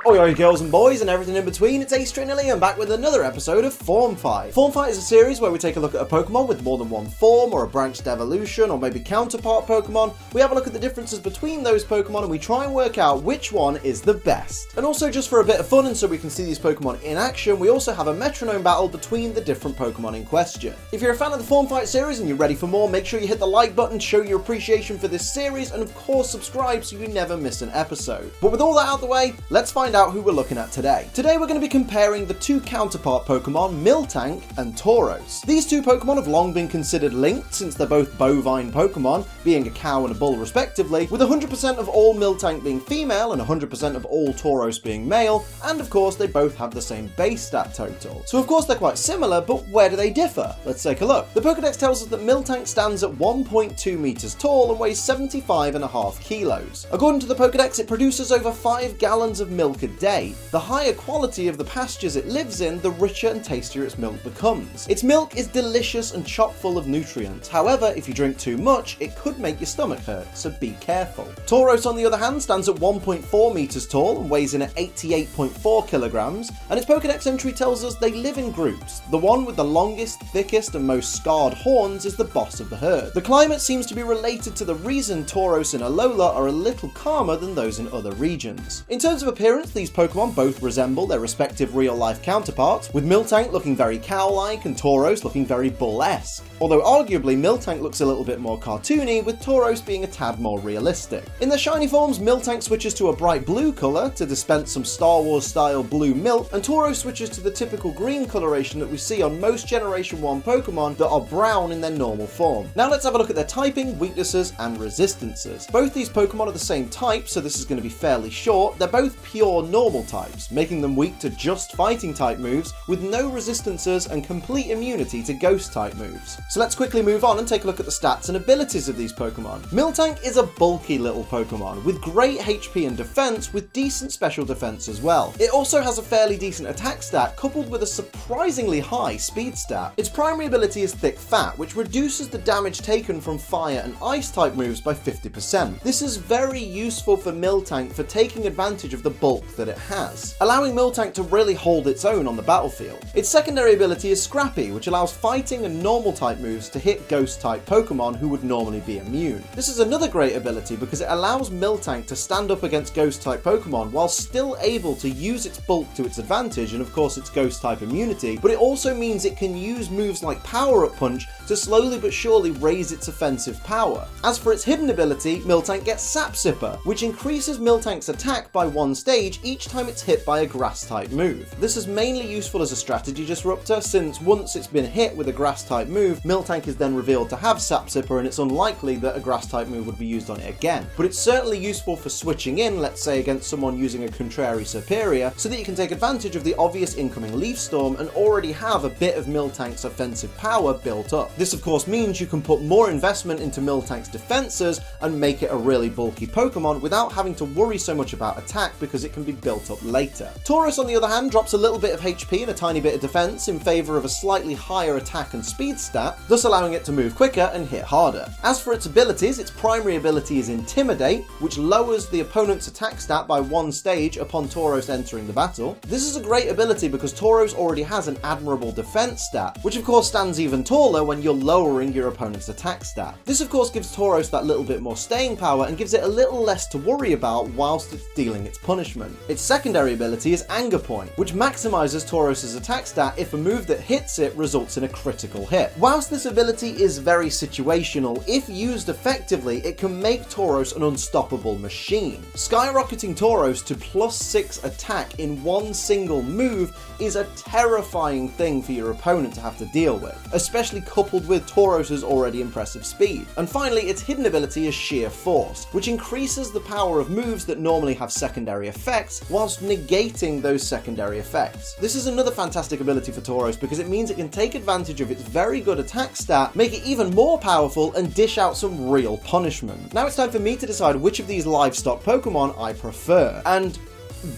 Oi girls and boys and everything in between, it's Ace and I'm back with another episode of Form Fight. Form Fight is a series where we take a look at a Pokemon with more than one form, or a branched evolution, or maybe counterpart Pokemon. We have a look at the differences between those Pokemon and we try and work out which one is the best. And also, just for a bit of fun and so we can see these Pokemon in action, we also have a Metronome Battle between the different Pokemon in question. If you're a fan of the Form Fight series and you're ready for more, make sure you hit the like button, show your appreciation for this series, and of course subscribe so you never miss an episode. But with all that out of the way, let's find out who we're looking at today. Today we're going to be comparing the two counterpart Pokemon, Miltank and Tauros. These two Pokemon have long been considered linked since they're both bovine Pokemon, being a cow and a bull respectively, with 100% of all Miltank being female and 100% of all Tauros being male, and of course they both have the same base stat total. So of course they're quite similar, but where do they differ? Let's take a look. The Pokedex tells us that Miltank stands at 1.2 meters tall and weighs 75.5 kilos. According to the Pokedex, it produces over 5 gallons of milk a day. The higher quality of the pastures it lives in, the richer and tastier its milk becomes. Its milk is delicious and chock full of nutrients. However, if you drink too much, it could make your stomach hurt, so be careful. Tauros, on the other hand, stands at 1.4 meters tall and weighs in at 88.4 kilograms, and its Pokedex entry tells us they live in groups. The one with the longest, thickest, and most scarred horns is the boss of the herd. The climate seems to be related to the reason Tauros and Alola are a little calmer than those in other regions. In terms of appearance, these Pokemon both resemble their respective real-life counterparts, with Miltank looking very cow-like and Tauros looking very bull-esque. Although arguably Miltank looks a little bit more cartoony, with Tauros being a tad more realistic. In their shiny forms, Miltank switches to a bright blue colour to dispense some Star Wars-style blue milk, and Tauros switches to the typical green coloration that we see on most Generation 1 Pokemon that are brown in their normal form. Now let's have a look at their typing, weaknesses, and resistances. Both these Pokemon are the same type, so this is going to be fairly short. They're both pure normal types, making them weak to just fighting type moves, with no resistances and complete immunity to ghost type moves. So let's quickly move on and take a look at the stats and abilities of these Pokemon. Miltank is a bulky little Pokemon, with great HP and defense, with decent special defense as well. It also has a fairly decent attack stat, coupled with a surprisingly high speed stat. Its primary ability is Thick Fat, which reduces the damage taken from fire and ice type moves by 50%. This is very useful for Miltank for taking advantage of the bulk that it has, allowing Miltank to really hold its own on the battlefield. Its secondary ability is Scrappy, which allows fighting and normal type moves to hit ghost type Pokemon who would normally be immune. This is another great ability because it allows Miltank to stand up against ghost type Pokemon while still able to use its bulk to its advantage and of course its ghost type immunity, but it also means it can use moves like Power Up Punch to slowly but surely raise its offensive power. As for its hidden ability, Miltank gets Sap Sipper, which increases Miltank's attack by 1 stage each time it's hit by a grass type move. This is mainly useful as a strategy disruptor, since once it's been hit with a grass type move, Miltank is then revealed to have Sap Sipper and it's unlikely that a grass type move would be used on it again. But it's certainly useful for switching in, let's say against someone using a contrary superior, so that you can take advantage of the obvious incoming Leaf Storm and already have a bit of Miltank's offensive power built up. This of course means you can put more investment into Miltank's defenses and make it a really bulky Pokemon without having to worry so much about attack because it can be built up later. Tauros, on the other hand, drops a little bit of HP and a tiny bit of defense in favour of a slightly higher attack and speed stat, thus allowing it to move quicker and hit harder. As for its abilities, its primary ability is Intimidate, which lowers the opponent's attack stat by 1 stage upon Tauros entering the battle. This is a great ability because Tauros already has an admirable defense stat, which of course stands even taller when you're lowering your opponent's attack stat. This of course gives Tauros that little bit more staying power and gives it a little less to worry about whilst it's dealing its punishment. Its secondary ability is Anger Point, which maximizes Tauros' attack stat if a move that hits it results in a critical hit. Whilst this ability is very situational, if used effectively, it can make Tauros an unstoppable machine. Skyrocketing Tauros to +6 attack in one single move is a terrifying thing for your opponent to have to deal with, especially coupled with Tauros' already impressive speed. And finally, its hidden ability is Sheer Force, which increases the power of moves that normally have secondary effects whilst negating those secondary effects. This is another fantastic ability for Tauros because it means it can take advantage of its very good attack stat, make it even more powerful, and dish out some real punishment. Now it's time for me to decide which of these livestock Pokemon I prefer, and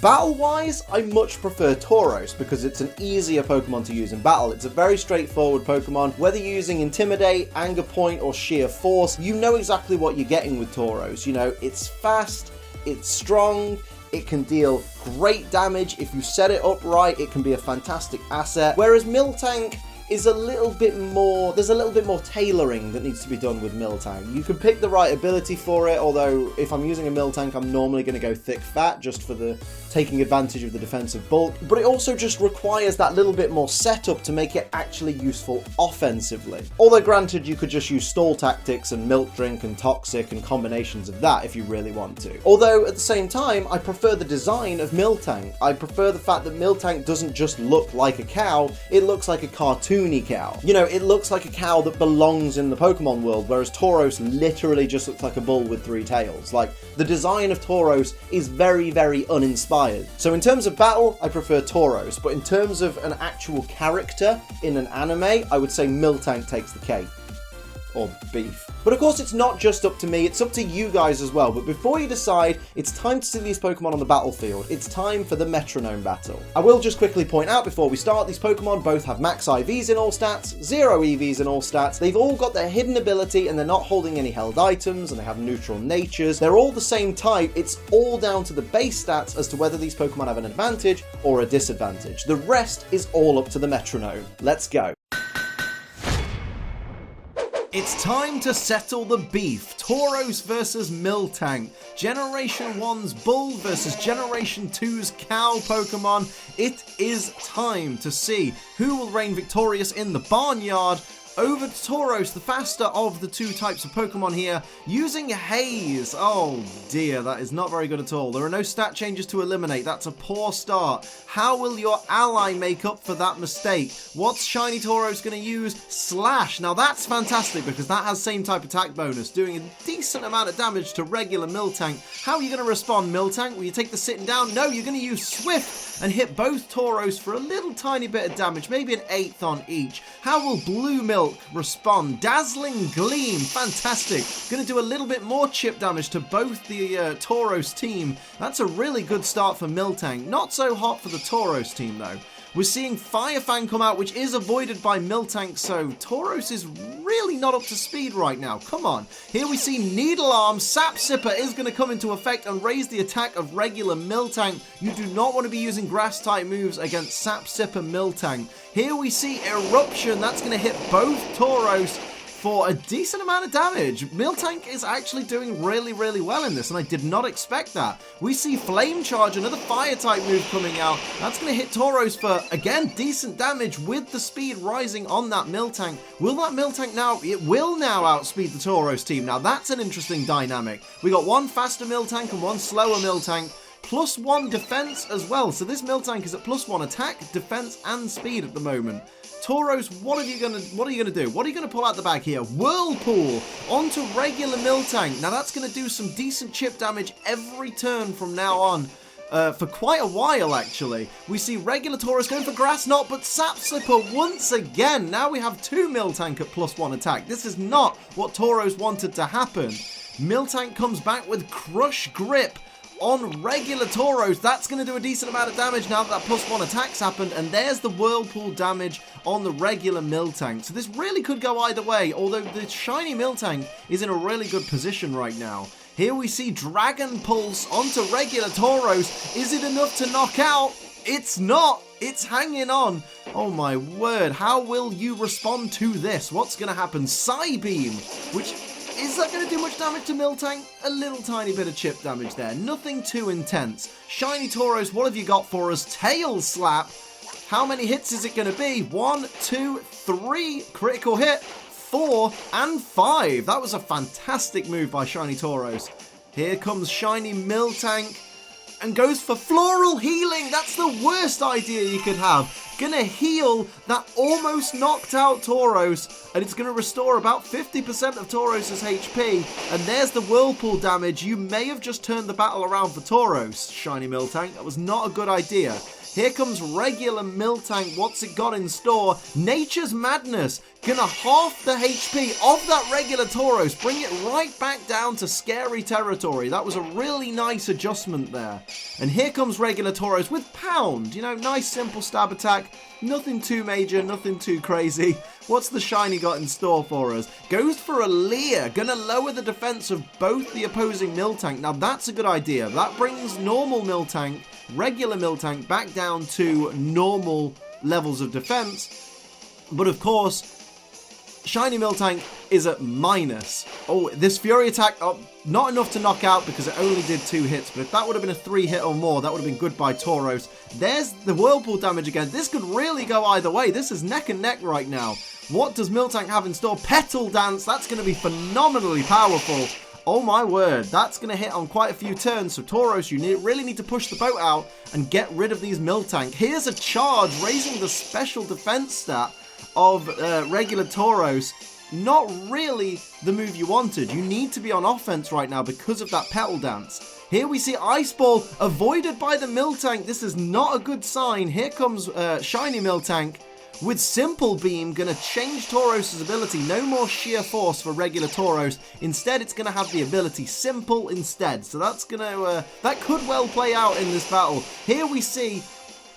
battle-wise, I much prefer Tauros because it's an easier Pokemon to use in battle. It's a very straightforward Pokemon. Whether you're using Intimidate, Anger Point, or Sheer Force, you know exactly what you're getting with Tauros. You know, it's fast, it's strong, it can deal great damage. If you set it up right, it can be a fantastic asset. Whereas Miltank is a little bit more, there's a little bit more tailoring that needs to be done with Miltank. You can pick the right ability for it, although if I'm using a Miltank, I'm normally going to go thick fat just for the taking advantage of the defensive bulk, but it also just requires that little bit more setup to make it actually useful offensively. Although granted, you could just use stall tactics and milk drink and toxic and combinations of that if you really want to. Although at the same time, I prefer the design of Miltank. I prefer the fact that Miltank doesn't just look like a cow, it looks like a cartoony cow. You know, it looks like a cow that belongs in the Pokemon world, whereas Tauros literally just looks like a bull with 3 tails. Like, the design of Tauros is very, very uninspired. So in terms of battle, I prefer Tauros, but in terms of an actual character in an anime, I would say Miltank takes the cake. Or beef. But of course, it's not just up to me, it's up to you guys as well. But before you decide, it's time to see these Pokemon on the battlefield. It's time for the Metronome Battle. I will just quickly point out before we start, these Pokemon both have max IVs in all stats, 0 EVs in all stats. They've all got their hidden ability and they're not holding any held items and they have neutral natures. They're all the same type. It's all down to the base stats as to whether these Pokemon have an advantage or a disadvantage. The rest is all up to the Metronome. Let's go. It's time to settle the beef. Tauros versus Miltank. Generation 1's Bull versus Generation 2's Cow Pokemon. It is time to see who will reign victorious in the barnyard. Over to Tauros, the faster of the 2 types of Pokemon here, using Haze. Oh dear, that is not very good at all. There are no stat changes to eliminate. That's a poor start. How will your ally make up for that mistake? What's Shiny Tauros going to use? Slash. Now that's fantastic because that has same type attack bonus, doing a decent amount of damage to regular Miltank. How are you going to respond, Miltank? Will you take the sitting down? No, you're going to use Swift and hit both Tauros for a little tiny bit of damage, maybe an 1/8 on each. How will Blue Milk respond? Dazzling Gleam, fantastic. Going to do a little bit more chip damage to both the Tauros team. That's a really good start for Miltank. Not so hot for the Tauros team though. We're seeing Fire Fang come out, which is avoided by Miltank, so Taurus is really not up to speed right now. Come on. Here we see Needle Arm. Sap Sipper is going to come into effect and raise the attack of regular Miltank. You do not want to be using Grass-type moves against Sap Sipper Miltank. Here we see Eruption. That's going to hit both Tauros for a decent amount of damage. Miltank is actually doing really, really well in this, and I did not expect that. We see Flame Charge, another fire-type move coming out. That's going to hit Tauros for, again, decent damage with the speed rising on that Miltank. Will that Miltank now... It will now outspeed the Tauros team. Now, that's an interesting dynamic. We got one faster Miltank and one slower Miltank. +1 defense as well. So this Miltank is at +1 attack, defense, and speed at the moment. Tauros, what are you gonna do? What are you gonna pull out the bag here? Whirlpool onto regular Miltank. Now that's gonna do some decent chip damage every turn from now on. For quite a while, actually. We see regular Tauros going for Grass Knot, but Sap Slipper once again. Now we have 2 Miltank at +1 attack. This is not what Tauros wanted to happen. Miltank comes back with Crush Grip on regular Tauros. That's going to do a decent amount of damage now that +1 attack's happened, and there's the Whirlpool damage on the regular Miltank. So this really could go either way, although the shiny Miltank is in a really good position right now. Here we see Dragon Pulse onto regular Tauros. Is it enough to knock out? It's not. It's hanging on. Oh my word. How will you respond to this? What's going to happen? Psybeam, which... Is that going to do much damage to Miltank? A little tiny bit of chip damage there. Nothing too intense. Shiny Tauros, what have you got for us? Tail Slap. How many hits is it going to be? 1, 2, 3. Critical hit. 4 and 5. That was a fantastic move by Shiny Tauros. Here comes Shiny Miltank and goes for Floral Healing. That's the worst idea you could have. Gonna heal that almost knocked out Tauros, and it's gonna restore about 50% of Tauros's HP. And there's the Whirlpool damage. You may have just turned the battle around for Tauros, Shiny Miltank. That was not a good idea. Here comes regular Miltank. What's it got in store? Nature's Madness. Gonna half the HP of that regular Tauros, bring it right back down to scary territory. That was a really nice adjustment there. And here comes regular Tauros with Pound. You know, nice simple stab attack. Nothing too major, nothing too crazy. What's the shiny got in store for us? Goes for a Leer. Gonna lower the defense of both the opposing Miltank. Now that's a good idea. That brings normal Miltank, regular Miltank back down to normal levels of defense. But of course, shiny Miltank is at minus. Oh, this Fury attack, not enough to knock out because it only did 2 hits. But if that would have been a 3 hit or more, that would have been goodbye Tauros. There's the Whirlpool damage again. This could really go either way. This is neck and neck right now. What does Miltank have in store? Petal Dance. That's going to be phenomenally powerful. Oh my word. That's going to hit on quite a few turns. So Tauros, you really need to push the boat out and get rid of these Miltank. Here's a charge, raising the special defense stat of regular Tauros. Not really the move you wanted. You need to be on offense right now because of that Petal Dance. Here we see Ice Ball avoided by the Miltank. This is not a good sign. Here comes shiny Miltank with Simple Beam, gonna change Tauros' ability. No more sheer force for regular Tauros. Instead, it's gonna have the ability Simple instead. So that's gonna that could well play out in this battle. Here we see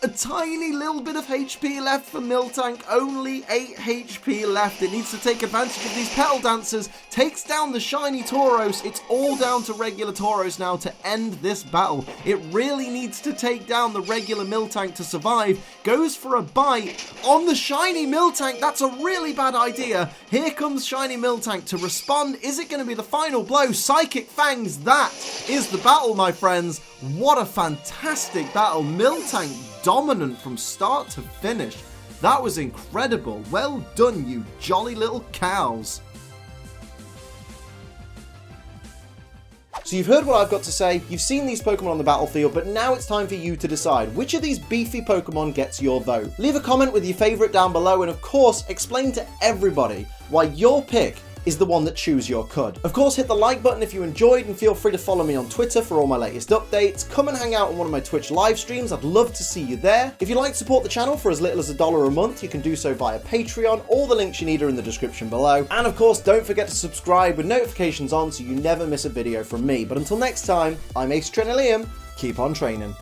a tiny little bit of HP left for Miltank, only 8 HP left. It needs to take advantage of these Petal Dancers, takes down the shiny Tauros. It's all down to regular Tauros now to end this battle. It really needs to take down the regular Miltank to survive. Goes for a bite on the shiny Miltank. That's a really bad idea. Here comes shiny Miltank to respond. Is it going to be the final blow? Psychic Fangs. That is the battle, my friends. What a fantastic battle. Miltank dominant from start to finish. That was incredible. Well done, you jolly little cows. So you've heard what I've got to say, you've seen these Pokemon on the battlefield, but now it's time for you to decide which of these beefy Pokemon gets your vote. Leave a comment with your favourite down below, and of course, explain to everybody why your pick is the one that chews your cud. Of course, hit the like button if you enjoyed, and feel free to follow me on Twitter for all my latest updates. Come and hang out on one of my Twitch live streams. I'd love to see you there. If you'd like to support the channel for as little as $1 a month, you can do so via Patreon. All the links you need are in the description below. And of course, don't forget to subscribe with notifications on so you never miss a video from me. But until next time, I'm Ace Trinilium. Keep on training.